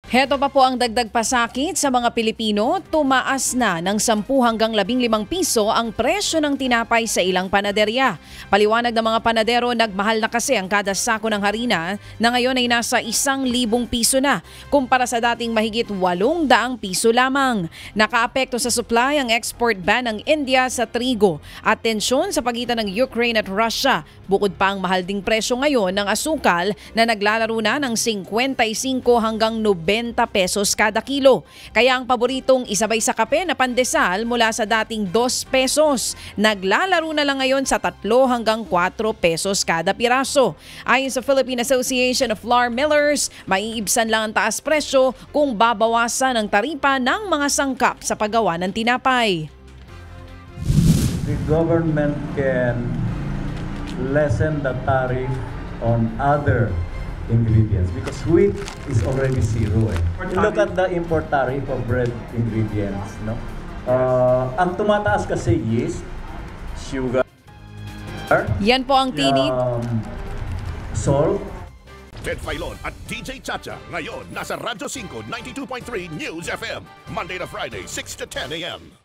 Heto pa po ang dagdag pasakit sa mga Pilipino, tumaas na ng 10 hanggang 15 piso ang presyo ng tinapay sa ilang panaderya. Paliwanag ng mga panadero, nagmahal na kasi ang kada sako ng harina na ngayon ay nasa 1,000 piso na kumpara sa dating mahigit 800 piso lamang. Nakaapekto sa supply ang export ban ng India sa trigo at tensyon sa pagitan ng Ukraine at Russia. Bukod pa ang mahal ding presyo ngayon ng asukal na naglalaro na ng 55 hanggang 90 pesos kada kilo. Kaya ang paboritong isabay sa kape na pandesal mula sa dating 2 pesos, naglalaro na lang ngayon sa 3 hanggang 4 pesos kada piraso. Ayon sa Philippine Association of Flour Millers, maiibsan lang ang taas presyo kung babawasan ang taripa ng mga sangkap sa paggawa ng tinapay. The government can lessen the tariff on other ingredients because wheat is already zero. Look at the import tariff of bread ingredients. No? Ang tumataas kasi yeast, sugar, yan po ang tinig. Salt. Ted Filon at DJ Chacha ngayon nasa Radyo 5 92.3 News FM Monday to Friday 6 to 10 a.m.